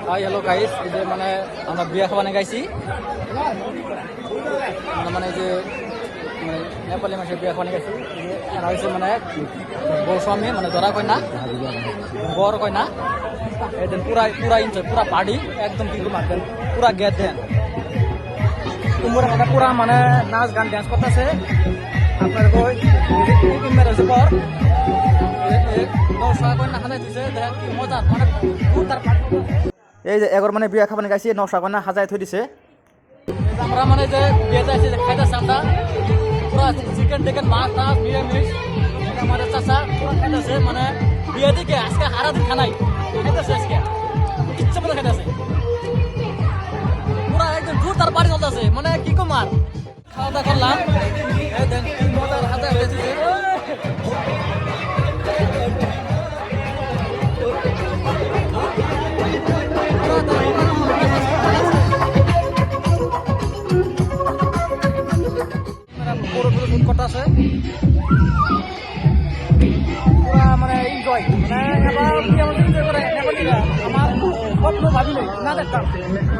Hi hello guys, এই যে মানে আমরা বিয়া খাওয়ানে গাইছি মানে যে মানে নেপালি মানুষের বিয়া খাওয়ানে গেছি। এরা হয়েছে মানে বউ স্বামী মানে ধরা কয় না বর কয় না এদিন পুরা পুরা এনজয় পুরা পার্টি একদম কিন্তু মারতেন পুরা গেট দেন তোমরা মানে পুরা মানে নাচ গান ড্যান্স করতেছে আপনার কই মেরেছে পর নশা কন্যা হাজাই দিছে দেখ কি মজা মানে এই যে এগর মানে বিয়া খাবানি গাইছি নশা কন্যা হাজাই থই দিছে আমরা মানে যে বিয়েতে আছে যে খাইতেছে আমরা পুরা চিকেন টিকেন মাছ টাছ নিরামিষ আমাদের চাচা পুরা খাইতেছে মানে বিয়ে দিকে আজকে হারা দিন খানাই খাইতেছে আজকে ইচ্ছে মতো খাইতেছে পুরা একদম জোরদার বাড়ি চলতেছে মানে কি কুমার খাওয়া দাওয়া করলাম কি মজার হাজাই হয়েছে আছে পুরা মানে এনজয় মানে আমার স্বপ্ন ভাবিলে না দেখতাম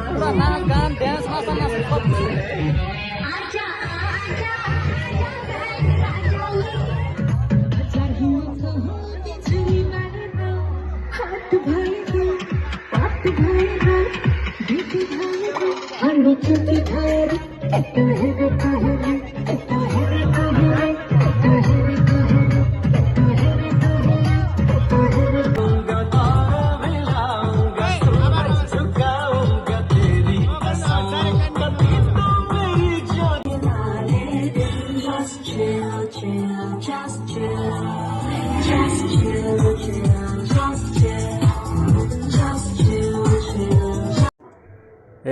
পুরা নাচ গান ড্যান্স নাচা নাচ সব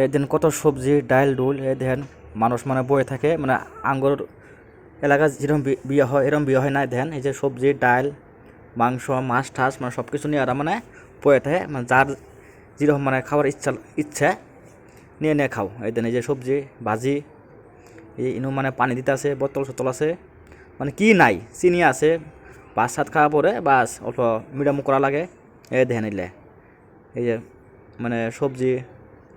এদিন কত সবজি ডাইল ডুল এ দেখেন মানুষ মানে বয়ে থাকে মানে আঙ্গুর এলাকা যেরকম বিয়ে হয় এরকম বিয়ে হয় না দেখেন এই যে সবজি ডাইল মাংস মাছ ঠাস মানে সব কিছু নিয়ে আর মানে বয়ে থাকে মানে যার যেরকম মানে খাওয়ার ইচ্ছা নিয়ে নিয়ে খাও এই দেন এই যে সবজি ভাজি এই ইনু মানে পানি দিতে আছে বোতল সতল আছে মানে কি নাই চিনি আছে ভাত সাত খাওয়া পরে বাস অল্প মিডিয়াম করা লাগে এই দেখেন এলে এই যে মানে সবজি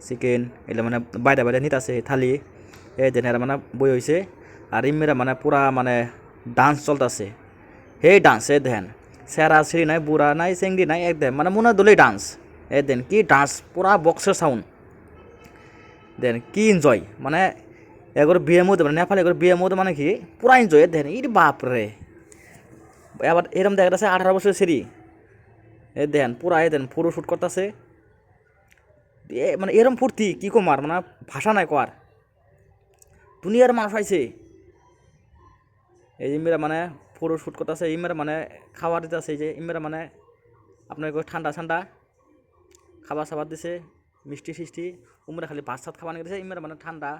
চিকেন এগুলো মানে বাইরে বাইরে নিতে আছে থালি এই দেন এরা মানে বই হয়েছে আর ইমেরা মানে পুরা মানে ডান্স চলতেছে সেই ডান্স এ দেন সেরা সিঁড়ি নাই বুড়া নাই চেংড়ি নাই একদম মানে মনে দলেই ডান্স এই দেন কি ডান্স পুরা বক্সের সাউন্ড দেন কি এনজয় মানে এগর বিয়ে মধ্যে মানে নেপালে এগর বিয়ে মধ্যে মানে কি পুরা এনজয় দেন ই বাপরে এবার এরম দেখা যাচ্ছে 18 বছরের সিঁড়ি এ দেন পুরা এ দেন ফটো শ্যুট করতেছে মানে এরম ফুর্তি কি কমার মানে ভাষা নাই কোয়ার দুনিয়ার মানুষ আইছে এই ইমেরা মানে ফটো শ্যুট করতেছে ইমেরা মানে খাবার দিতে আছে যে ইমেরা মানে আপনার ঠান্ডা ঠান্ডা খাবার সাবার দিছে মিষ্টি সিষ্টি উমরা খালি ভাত সাত খাবার দিছে ইমেরা মানে ঠান্ডা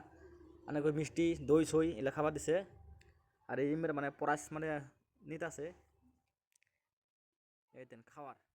মানে মিষ্টি দই সই এগুলো খাবার দিছে আর এই ইমেরা মানে পরাস মানে নিতে আছে এই দেন খাওয়ার